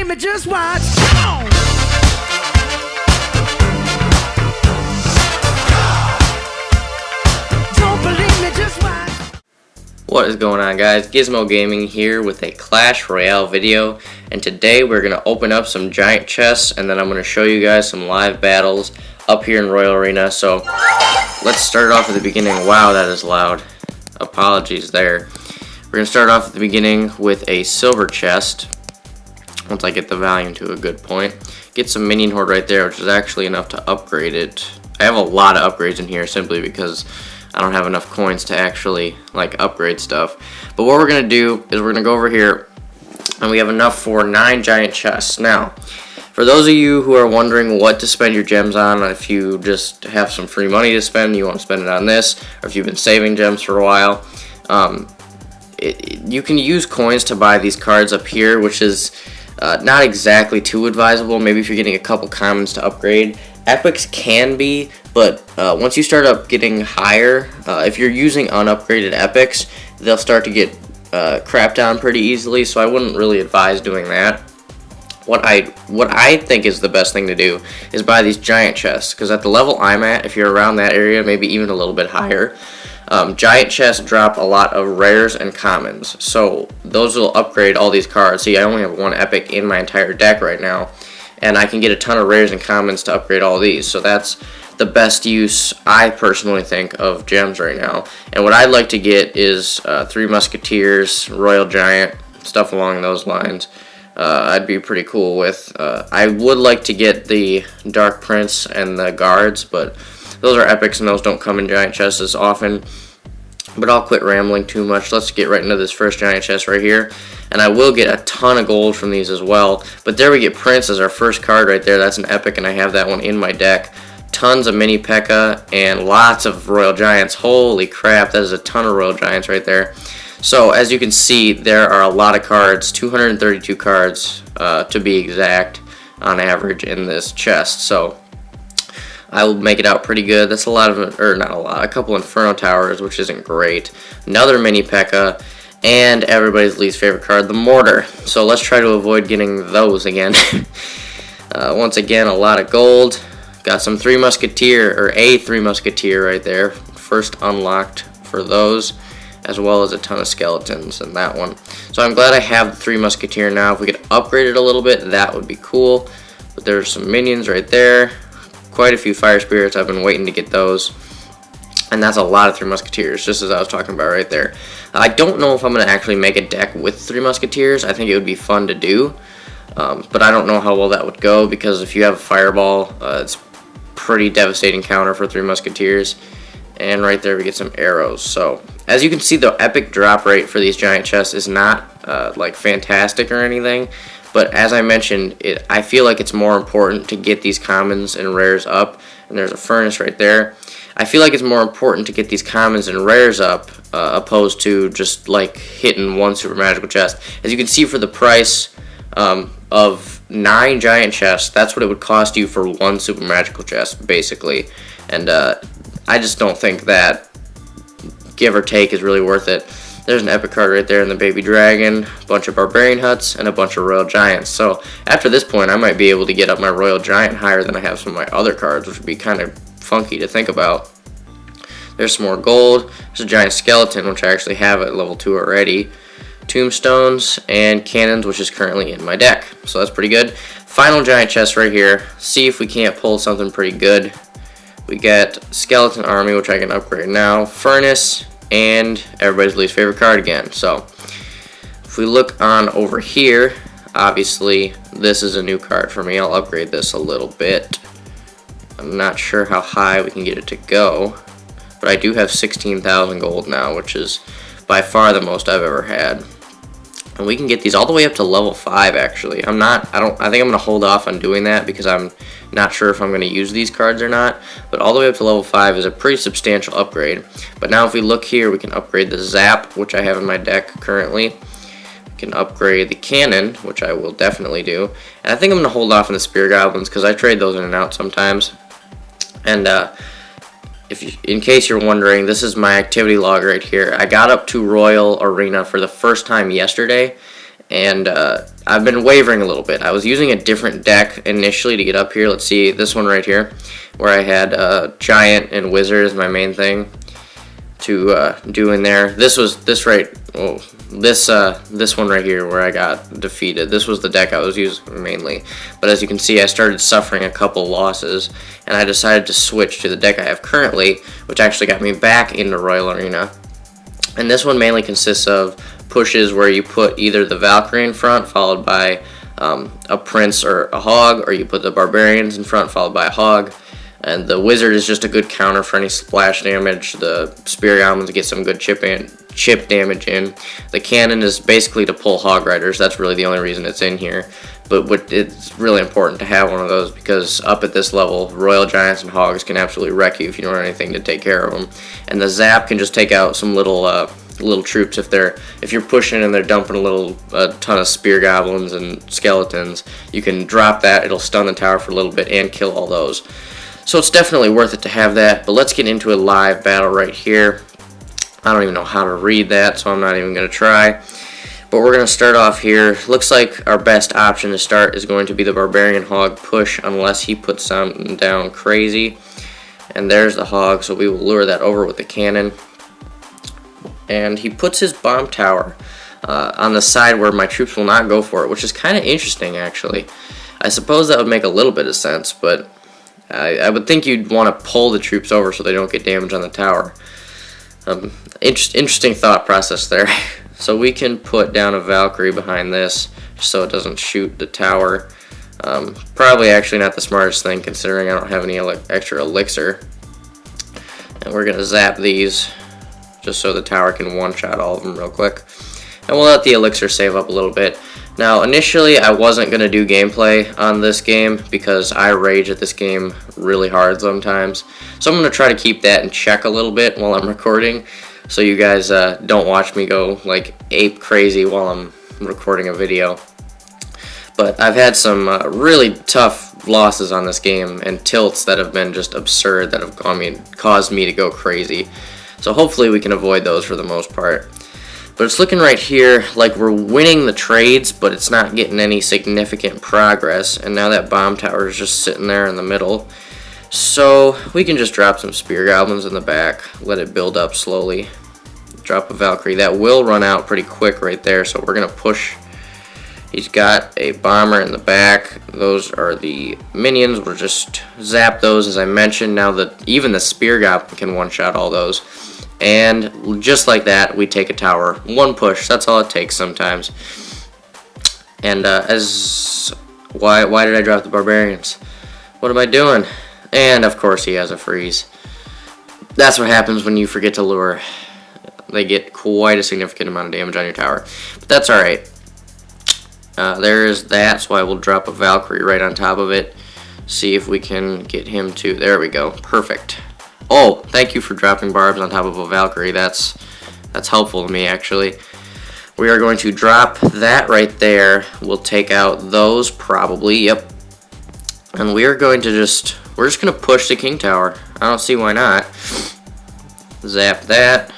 believe me, just watch. Come on. Don't believe me, just watch. What is going on, guys? Gizmo Gaming here with a Clash Royale video, and today we're going to open up some giant chests and then I'm going to show you guys some live battles up here in Royal Arena. So let's start off at the beginning. Wow, that is loud. Apologies there. We're going to start off at the beginning with a silver chest. Once I get the volume to a good point, get some minion horde right there, which is actually enough to upgrade it. I have a lot of upgrades in here simply because I don't have enough coins to actually like upgrade stuff. But what we're gonna do is we're gonna go over here and we have enough for 9 giant chests. Now, for those of you who are wondering what to spend your gems on, if you just have some free money to spend, you want to spend it on this, or if you've been saving gems for a while, you can use coins to buy these cards up here, which is not exactly too advisable. Maybe if you're getting a couple commons to upgrade. Epics can be, but once you start up getting higher, if you're using unupgraded epics, they'll start to get crapped on pretty easily, so I wouldn't really advise doing that. What I think is the best thing to do is buy these giant chests, because at the level I'm at, if you're around that area, maybe even a little bit higher, giant chests drop a lot of rares and commons, so those will upgrade all these cards. See, I only have 1 epic in my entire deck right now, and I can get a ton of rares and commons to upgrade all these, so that's the best use, I personally think, of gems right now. And what I'd like to get is 3 Musketeers, Royal Giant, stuff along those lines. I'd be pretty cool with. I would like to get the Dark Prince and the Guards, but those are epics and those don't come in giant chests as often. But I'll quit rambling too much. Let's get right into this first giant chest right here. And I will get a ton of gold from these as well. But there we get Prince as our first card right there. That's an epic, and I have that one in my deck. Tons of mini P.E.K.K.A. and lots of Royal Giants. Holy crap, that is a ton of Royal Giants right there. So as you can see, there are a lot of cards, 232 cards to be exact on average in this chest. So I will make it out pretty good. That's a lot of, or not a lot, a couple Inferno Towers, which isn't great. Another mini P.E.K.K.A. and everybody's least favorite card, the Mortar. So let's try to avoid getting those again. Once again, a lot of gold. Got some 3 Musketeer, or a 3 Musketeer right there. First unlocked for those, as well as a ton of skeletons in that one. So I'm glad I have the 3 Musketeer now. If we could upgrade it a little bit, that would be cool. But there's some minions right there. Quite a few Fire Spirits. I've been waiting to get those. And that's a lot of 3 Musketeers, just as I was talking about right there. I don't know if I'm going to actually make a deck with 3 Musketeers. I think it would be fun to do. But I don't know how well that would go, because if you have a Fireball, it's pretty devastating counter for 3 Musketeers. And right there we get some arrows. So as you can see, the epic drop rate for these giant chests is not like fantastic or anything, but as I mentioned, I feel like it's more important to get these commons and rares up. And there's a furnace right there. I feel like it's more important to get these commons and rares up opposed to just like hitting 1 super magical chest. As you can see, for the price of 9 giant chests, that's what it would cost you for 1 super magical chest, basically. And I just don't think that, give or take, is really worth it. There's an epic card right there in the Baby Dragon, a bunch of Barbarian Huts, and a bunch of Royal Giants. So after this point, I might be able to get up my Royal Giant higher than I have some of my other cards, which would be kind of funky to think about. There's some more gold. There's a Giant Skeleton, which I actually have at level 2 already. Tombstones and Cannons, which is currently in my deck. So that's pretty good. Final giant chest right here. See if we can't pull something pretty good. We get Skeleton Army, which I can upgrade now, Furnace, and everybody's least favorite card again. So if we look on over here, obviously this is a new card for me. I'll upgrade this a little bit. I'm not sure how high we can get it to go, but I do have 16,000 gold now, which is by far the most I've ever had. And we can get these all the way up to level 5 actually. I think I'm going to hold off on doing that because I'm not sure if I'm going to use these cards or not. But all the way up to level 5 is a pretty substantial upgrade. But now if we look here, we can upgrade the Zap, which I have in my deck currently. We can upgrade the Cannon, which I will definitely do. And I think I'm going to hold off on the Spear Goblins because I trade those in and out sometimes. And in case you're wondering, this is my activity log right here. I got up to Royal Arena for the first time yesterday, and I've been wavering a little bit. I was using a different deck initially to get up here. Let's see, this one right here, where I had Giant and Wizard as my main thing to do in there. This one right here where I got defeated. This was the deck I was using mainly, but as you can see, I started suffering a couple losses, and I decided to switch to the deck I have currently, which actually got me back into Royal Arena. And this one mainly consists of pushes where you put either the Valkyrie in front followed by a Prince or a Hog, or you put the Barbarians in front followed by a Hog. And the Wizard is just a good counter for any splash damage. The Spear Goblins get some good chip damage in. The Cannon is basically to pull Hog Riders. That's really the only reason it's in here. But it's really important to have one of those, because up at this level, Royal Giants and Hogs can absolutely wreck you if you don't have anything to take care of them. And the Zap can just take out some little troops if you're pushing and they're dumping a ton of Spear Goblins and Skeletons. You can drop that. It'll stun the tower for a little bit and kill all those. So it's definitely worth it to have that. But let's get into a live battle right here. I don't even know how to read that, so I'm not even going to try. But we're going to start off here. Looks like our best option to start is going to be the Barbarian Hog push, unless he puts something down crazy. And there's the Hog, so we will lure that over with the Cannon. And he puts his bomb tower on the side where my troops will not go for it, which is kind of interesting, actually. I suppose that would make a little bit of sense, but I would think you'd want to pull the troops over so they don't get damage on the tower. Interesting thought process there. So we can put down a Valkyrie behind this so it doesn't shoot the tower. Probably actually not the smartest thing, considering I don't have any extra elixir. And we're going to zap these just so the tower can one-shot all of them real quick. And we'll let the elixir save up a little bit. Now, initially, I wasn't going to do gameplay on this game because I rage at this game really hard sometimes. So I'm going to try to keep that in check a little bit while I'm recording, so you guys don't watch me go like ape crazy while I'm recording a video. But I've had some really tough losses on this game and tilts that have been just absurd, that have caused me to go crazy. So hopefully we can avoid those for the most part. But it's looking right here like we're winning the trades, but it's not getting any significant progress. And now that bomb tower is just sitting there in the middle. So we can just drop some Spear Goblins in the back, let it build up slowly. Drop a Valkyrie. That will run out pretty quick right there, so we're going to push. He's got a bomber in the back. Those are the minions. We'll just zap those, as I mentioned. Now that even the Spear Goblin can one-shot all those. And just like that, we take a tower. One push, that's all it takes sometimes. And why did I drop the Barbarians? What am I doing? And of course he has a freeze. That's what happens when you forget to lure. They get quite a significant amount of damage on your tower. But that's alright. There's that, so I will drop a Valkyrie right on top of it. See if we can get him to... There we go. Perfect. Oh, thank you for dropping barbs on top of a Valkyrie. That's helpful to me, actually. We are going to drop that right there. We'll take out those probably. Yep. And we are going to we're just going to push the King Tower. I don't see why not. Zap that.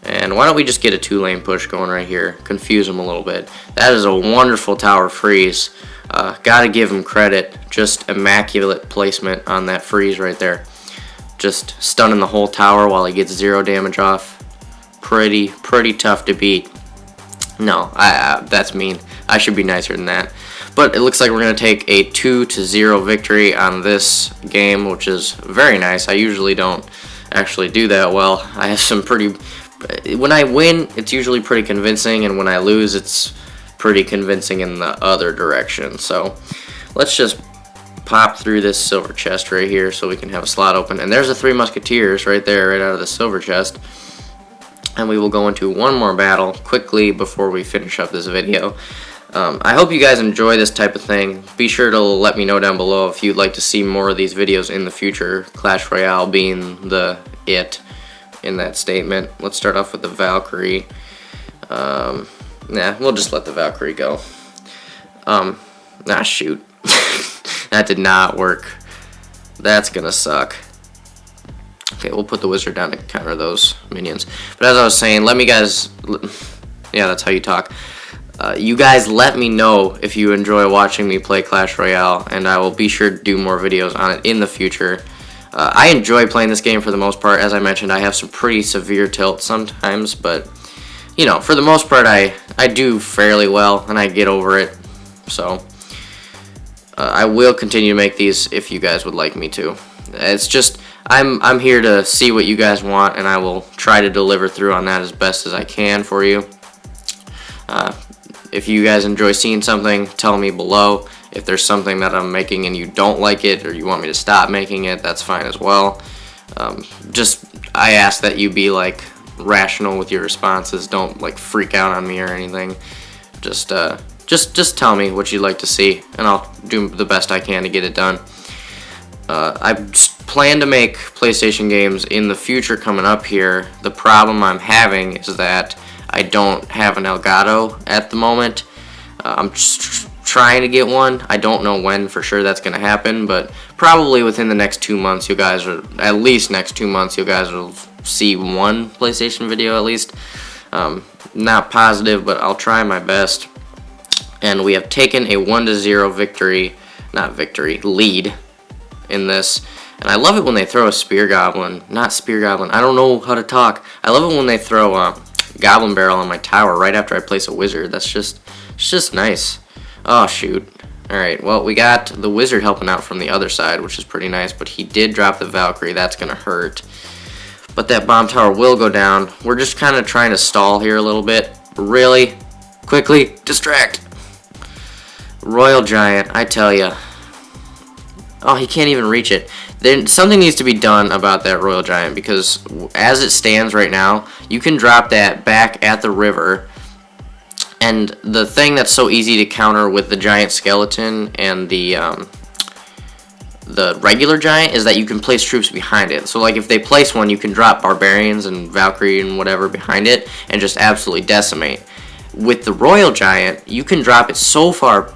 And why don't we just get a 2-lane push going right here. Confuse them a little bit. That is a wonderful tower freeze. Gotta give him credit. Just immaculate placement on that freeze right there. Just stunning the whole tower while he gets 0 damage off. Pretty tough to beat. No, that's mean. I should be nicer than that. But it looks like we're going to take a 2-0 victory on this game, which is very nice. I usually don't actually do that well. I have some when I win, it's usually pretty convincing, and when I lose, it's pretty convincing in the other direction. So let's just pop through this silver chest right here so we can have a slot open. And there's the 3 Musketeers right there, right out of the silver chest. And we will go into one more battle quickly before we finish up this video. I hope you guys enjoy this type of thing. Be sure to let me know down below if you'd like to see more of these videos in the future, Clash Royale being it in that statement. Let's start off with the Valkyrie. We'll just let the Valkyrie go. Shoot. That did not work. That's gonna suck. Okay, we'll put the Wizard down to counter those minions. But as I was saying, let me guys... Yeah, that's how you talk. You guys let me know if you enjoy watching me play Clash Royale, and I will be sure to do more videos on it in the future. I enjoy playing this game for the most part. As I mentioned, I have some pretty severe tilt sometimes, but you know, for the most part, I do fairly well, and I get over it. So I will continue to make these if you guys would like me to. It's just I'm here to see what you guys want, and I will try to deliver through on that as best as I can for you. If you guys enjoy seeing something, tell me below. If there's something that I'm making and you don't like it, or you want me to stop making it, that's fine as well. I ask that you be like rational with your responses. Don't like freak out on me or anything. Just tell me what you'd like to see, and I'll do the best I can to get it done. I plan to make PlayStation games in the future coming up here. The problem I'm having is that I don't have an Elgato at the moment. I'm just trying to get one. I don't know when for sure that's going to happen, but probably within the next 2 months, you guys are, at least next 2 months, you guys will see one PlayStation video at least. Not positive, but I'll try my best. And we have taken a 1-0 lead in this. And I love it when they throw a spear goblin. Not spear goblin. I don't know how to talk. I love it when they throw a goblin barrel on my tower right after I place a wizard. It's just nice. Oh shoot. Alright, well we got the wizard helping out from the other side, which is pretty nice, but he did drop the Valkyrie. That's gonna hurt. But that bomb tower will go down. We're just kind of trying to stall here a little bit. Really? Quickly, distract. Royal Giant, I tell ya. Oh, he can't even reach it. Then something needs to be done about that Royal Giant, because as it stands right now, you can drop that back at the river, and the thing that's so easy to counter with the giant skeleton and the regular giant is that you can place troops behind it. So like if they place one, you can drop barbarians and Valkyrie and whatever behind it and just absolutely decimate. With the Royal Giant, you can drop it so far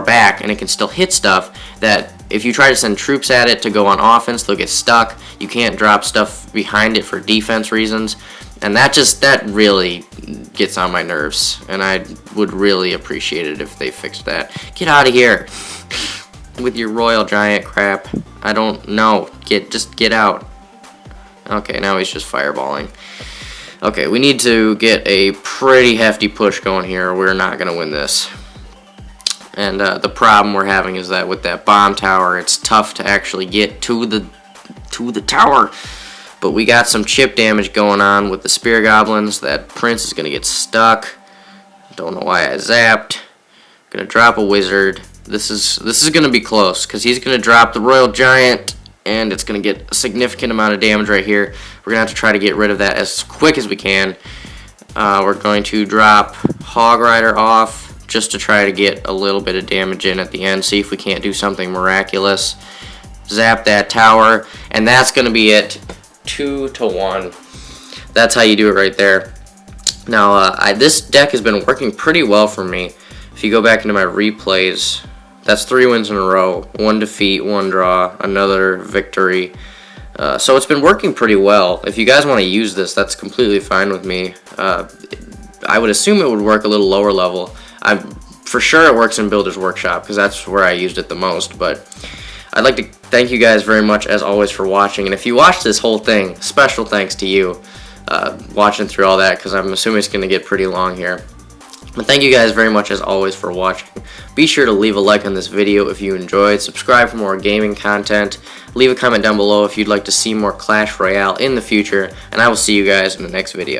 back, and it can still hit stuff that if you try to send troops at it to go on offense, they'll get stuck. You can't drop stuff behind it for defense reasons, and that really gets on my nerves, and I would really appreciate it if they fixed that. Get out of here with your Royal Giant crap. I don't know. Just get out. Okay, now he's just fireballing. Okay, we need to get a pretty hefty push going here. We're not going to win this. And the problem we're having is that with that bomb tower, it's tough to actually get to the tower. But we got some chip damage going on with the spear goblins. That prince is going to get stuck. Don't know why I zapped. Going to drop a wizard. This is going to be close, because he's going to drop the Royal Giant, and it's going to get a significant amount of damage right here. We're going to have to try to get rid of that as quick as we can. We're going to drop Hog Rider off just to try to get a little bit of damage in at the end, see if we can't do something miraculous. Zap that tower, and that's going to be it. 2-1. That's how you do it right there. Now, this deck has been working pretty well for me. If you go back into my replays, that's 3 wins in a row. 1 defeat, 1 draw, another victory. So it's been working pretty well. If you guys want to use this, that's completely fine with me. I would assume it would work a little lower level. For sure it works in Builder's Workshop, because that's where I used it the most. But I'd like to thank you guys very much, as always, for watching. And if you watched this whole thing, special thanks to you watching through all that, because I'm assuming it's going to get pretty long here. But thank you guys very much, as always, for watching. Be sure to leave a like on this video if you enjoyed. Subscribe for more gaming content. Leave a comment down below if you'd like to see more Clash Royale in the future. And I will see you guys in the next video.